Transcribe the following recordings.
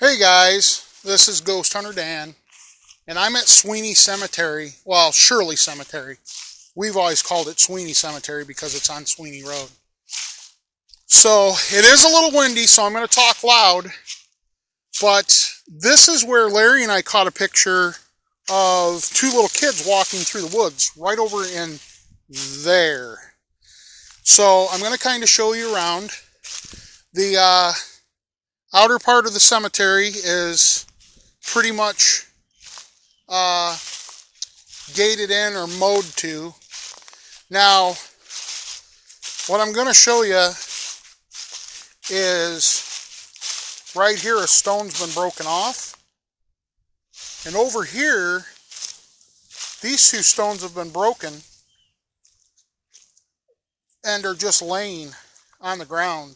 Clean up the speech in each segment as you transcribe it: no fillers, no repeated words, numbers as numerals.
Hey guys, this is Ghosthunter Dan, and I'm at Shirley Cemetery. Well, Shirley Cemetery. We've always called it Shirley Cemetery because it's on Shirley Road. So it is a little windy, so I'm going to talk loud. But this is where Larry and I caught a picture of two little kids walking through the woods, right over in there. So I'm going to kind of show you around. The outer part of the cemetery is pretty much gated in or mowed to. Now, what I'm going to show you is right here a stone's been broken off. And over here, these two stones have been broken and are just laying on the ground,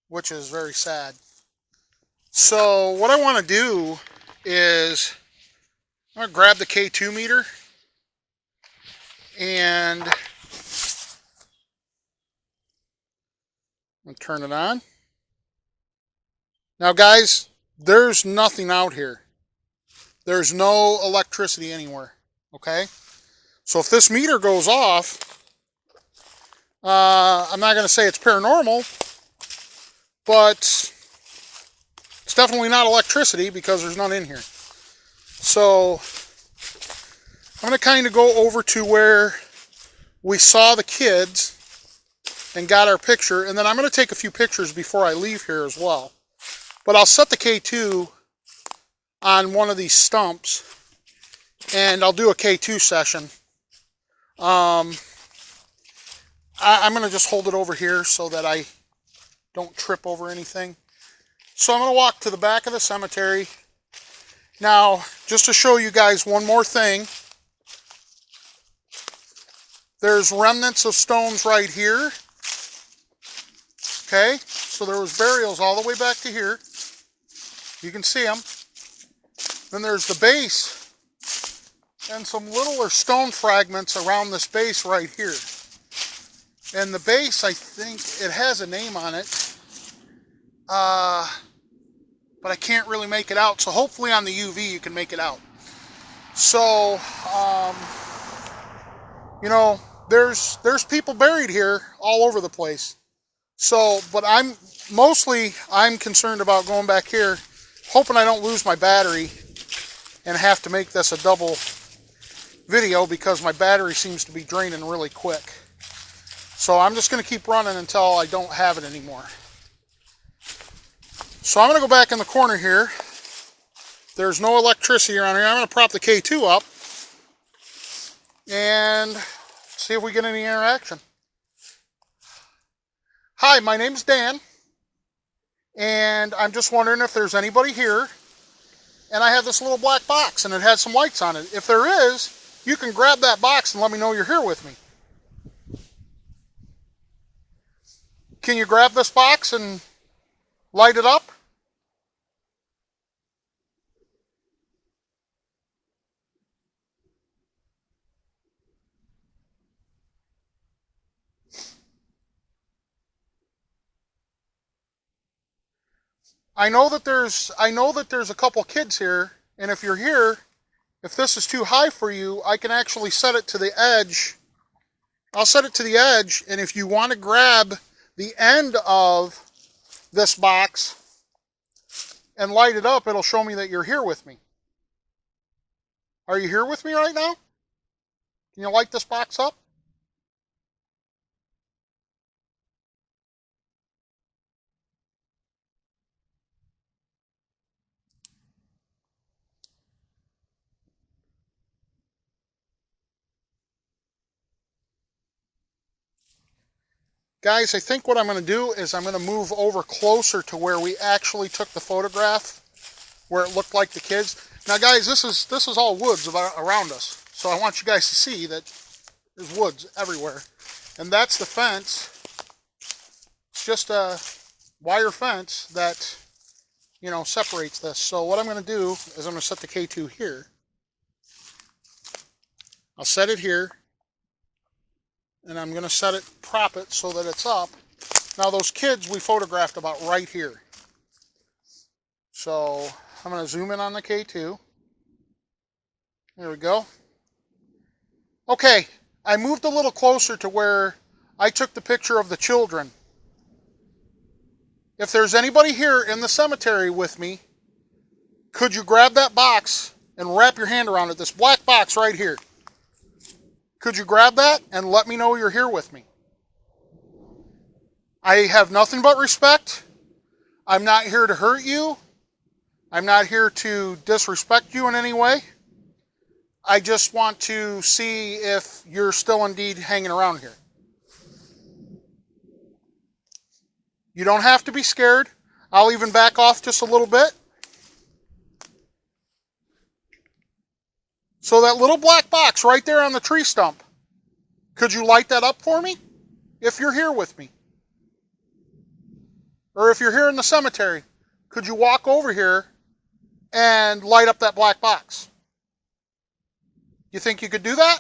which is very sad. So what I want to do is I'm going to grab the K2 meter and I'm going to turn it on. Now guys, there's nothing out here. There's no electricity anywhere, okay? So if this meter goes off, I'm not going to say it's paranormal, but it's definitely not electricity because there's none in here. So I'm going to kind of go over to where we saw the kids and got our picture, and then I'm going to take a few pictures before I leave here as well. But I'll set the K2 on one of these stumps, and I'll do a K2 session. I'm going to just hold it over here so that I don't trip over anything. So I'm going to walk to the back of the cemetery. Now, just to show you guys one more thing, there's remnants of stones right here. Okay, so there was burials all the way back to here. You can see them. Then there's the base and some littler stone fragments around this base right here. And the base, I think it has a name on it, but I can't really make it out. So hopefully on the UV you can make it out. So, you know, there's people buried here all over the place. So, but I'm concerned about going back here, hoping I don't lose my battery and have to make this a double video because my battery seems to be draining really quick. So I'm just going to keep running until I don't have it anymore. So I'm going to go back in the corner here. There's no electricity around here. I'm going to prop the K2 up and see if we get any interaction. Hi, my name's Dan, and I'm just wondering if there's anybody here. And I have this little black box, and it has some lights on it. If there is, you can grab that box and let me know you're here with me. Can you grab this box and light it up? I know that there's a couple kids here, and if you're here, if this is too high for you, I can actually set it to the edge. I'll set it to the edge, and if you want to grab the end of this box and light it up, it'll show me that you're here with me. Are you here with me right now? Can you light this box up? Guys, I think what I'm going to do is I'm going to move over closer to where we actually took the photograph, where it looked like the kids. Now, guys, this is all woods around us, so I want you guys to see that there's woods everywhere. And that's the fence. It's just a wire fence that, you know, separates this. So what I'm going to do is I'm going to set the K2 here. I'll set it here. And I'm going to prop it so that it's up. Now those kids we photographed about right here. So I'm going to zoom in on the K2. There we go. Okay, I moved a little closer to where I took the picture of the children. If there's anybody here in the cemetery with me, could you grab that box and wrap your hand around it? This black box right here. Could you grab that and let me know you're here with me? I have nothing but respect. I'm not here to hurt you. I'm not here to disrespect you in any way. I just want to see if you're still indeed hanging around here. You don't have to be scared. I'll even back off just a little bit. So that little black box right there on the tree stump, could you light that up for me if you're here with me? Or if you're here in the cemetery, could you walk over here and light up that black box? You think you could do that?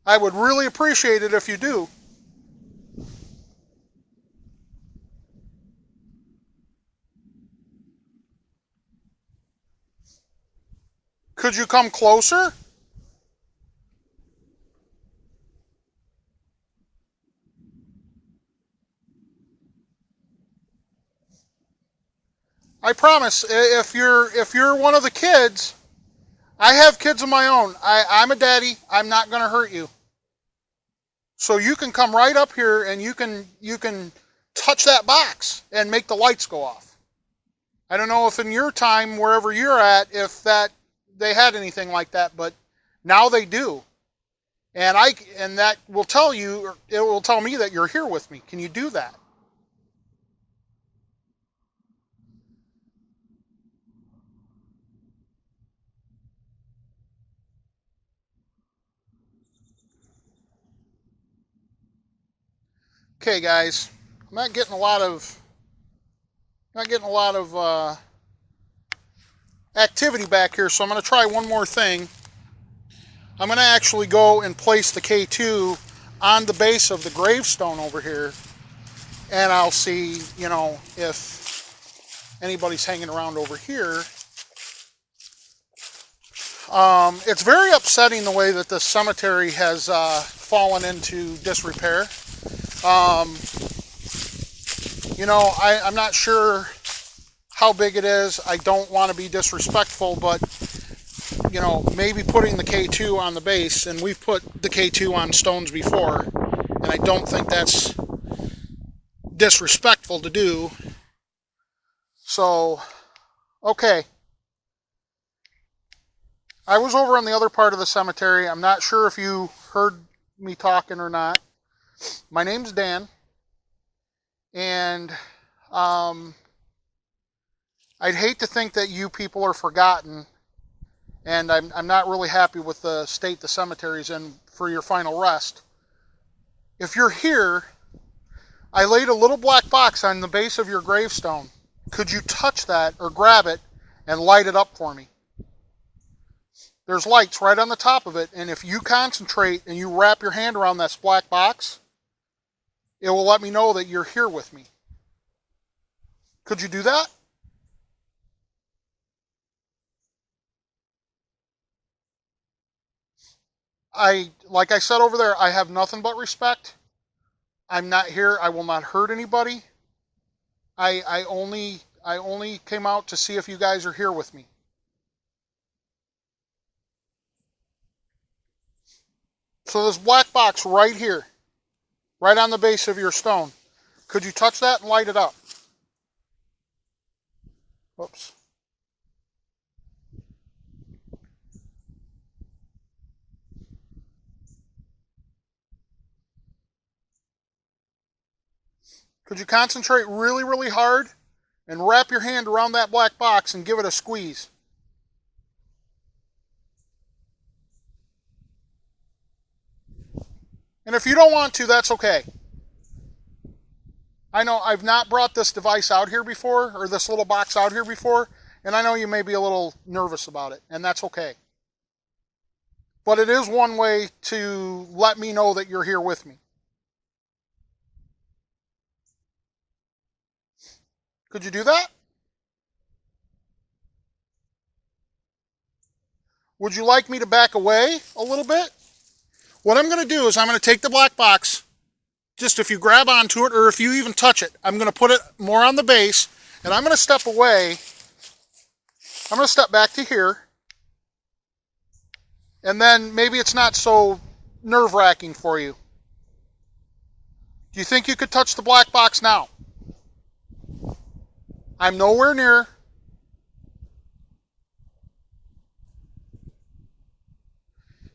I would really appreciate it if you do. Could you come closer? I promise, if you're one of the kids, I have kids of my own. I'm a daddy. I'm not going to hurt you. So you can come right up here and you can touch that box and make the lights go off. I don't know if in your time, wherever you're at, if they had anything like that, but now they do. And that will tell you, it will tell me that you're here with me. Can you do that? Okay, guys, I'm not getting a lot of activity back here, so I'm going to try one more thing. I'm going to actually go and place the K2 on the base of the gravestone over here, and I'll see, if anybody's hanging around over here. It's very upsetting the way that the cemetery has fallen into disrepair. I'm not sure how big it is. I don't want to be disrespectful, but maybe putting the K2 on the base, and we've put the K2 on stones before, and I don't think that's disrespectful to do. So, okay. I was over on the other part of the cemetery. I'm not sure if you heard me talking or not. My name's Dan, and I'd hate to think that you people are forgotten, and I'm not really happy with the state the cemetery's in for your final rest. If you're here, I laid a little black box on the base of your gravestone. Could you touch that or grab it and light it up for me? There's lights right on the top of it, and if you concentrate and you wrap your hand around that black box, it will let me know that you're here with me. Could you do that? Like I said over there, I have nothing but respect. I'm not here. I will not hurt anybody. I only came out to see if you guys are here with me. So this black box right here, right on the base of your stone, could you touch that and light it up? Whoops. Could you concentrate really, really hard and wrap your hand around that black box and give it a squeeze? And if you don't want to, that's okay. I know I've not brought this device out here before, or this little box out here before, and I know you may be a little nervous about it, and that's okay. But it is one way to let me know that you're here with me. Could you do that? Would you like me to back away a little bit? What I'm going to do is I'm going to take the black box. Just if you grab onto it or if you even touch it, I'm going to put it more on the base, and I'm going to step away. I'm going to step back to here, and then maybe it's not so nerve-wracking for you. Do you think you could touch the black box now? I'm nowhere near.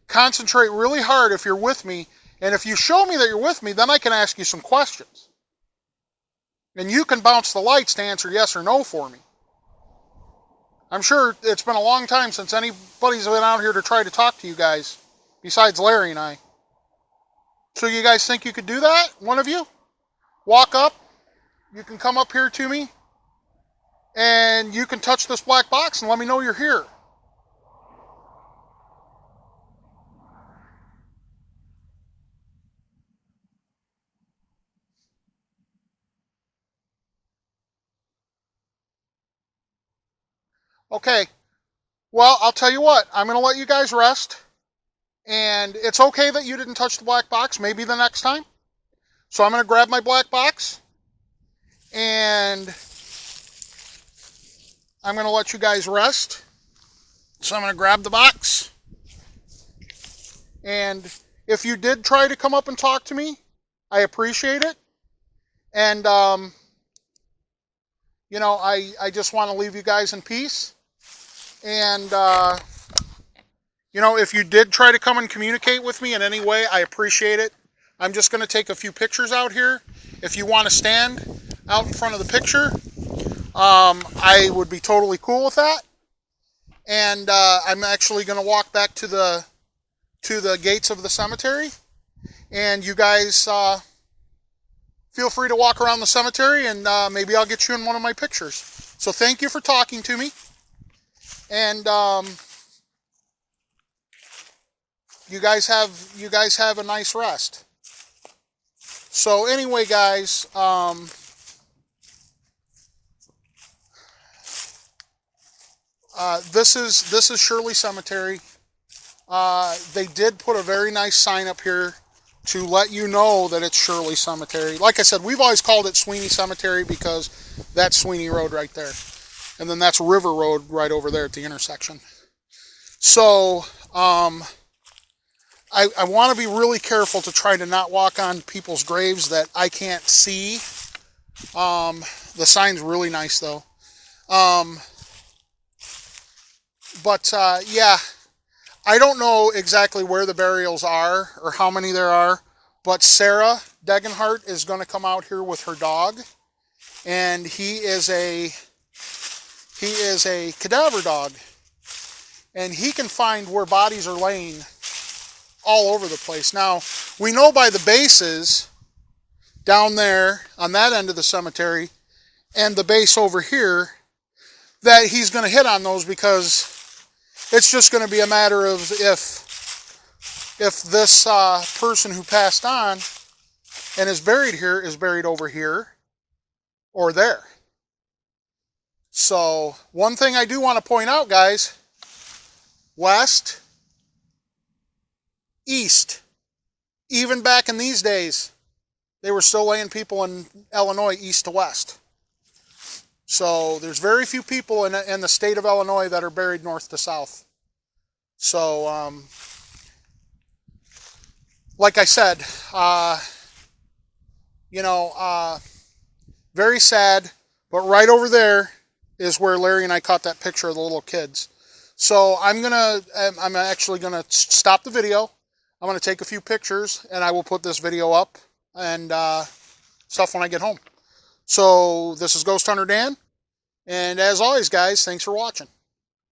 Concentrate really hard if you're with me, and if you show me that you're with me, then I can ask you some questions. And you can bounce the lights to answer yes or no for me. I'm sure it's been a long time since anybody's been out here to try to talk to you guys, besides Larry and I. So you guys think you could do that? One of you? Walk up. You can come up here to me, and you can touch this black box and let me know you're here. Okay. Well, I'll tell you what. I'm going to let you guys rest. And it's okay that you didn't touch the black box. Maybe the next time. So I'm going to grab my black box. And I'm going to let you guys rest. So I'm going to grab the box. And if you did try to come up and talk to me, I appreciate it. And, you know, I just want to leave you guys in peace. And, you know, if you did try to come and communicate with me in any way, I appreciate it. I'm just going to take a few pictures out here. If you want to stand out in front of the picture, I would be totally cool with that. And I'm actually going to walk back to the gates of the cemetery. And you guys feel free to walk around the cemetery, and maybe I'll get you in one of my pictures. So thank you for talking to me. And you guys have a nice rest. So anyway, guys, this is Shirley Cemetery. They did put a very nice sign up here to let you know that it's Shirley Cemetery. Like I said, we've always called it Sweeney Cemetery because that's Sweeney Road right there. And then that's River Road right over there at the intersection. So, I want to be really careful to try to not walk on people's graves that I can't see. The sign's really nice, though. Yeah, I don't know exactly where the burials are or how many there are, but Sarah Degenhart is going to come out here with her dog, and he is a cadaver dog, and he can find where bodies are laying all over the place. Now, we know by the bases down there on that end of the cemetery and the base over here that he's going to hit on those, because it's just going to be a matter of if this person who passed on and is buried here is buried over here or there. So, one thing I do want to point out, guys, west, east, even back in these days, they were still laying people in Illinois east to west. So, there's very few people in the state of Illinois that are buried north to south. So, like I said, very sad, but right over there is where Larry and I caught that picture of the little kids. So I'm actually gonna stop the video. I'm gonna take a few pictures, and I will put this video up and stuff when I get home. So this is Ghost Hunter Dan, and as always, guys, thanks for watching.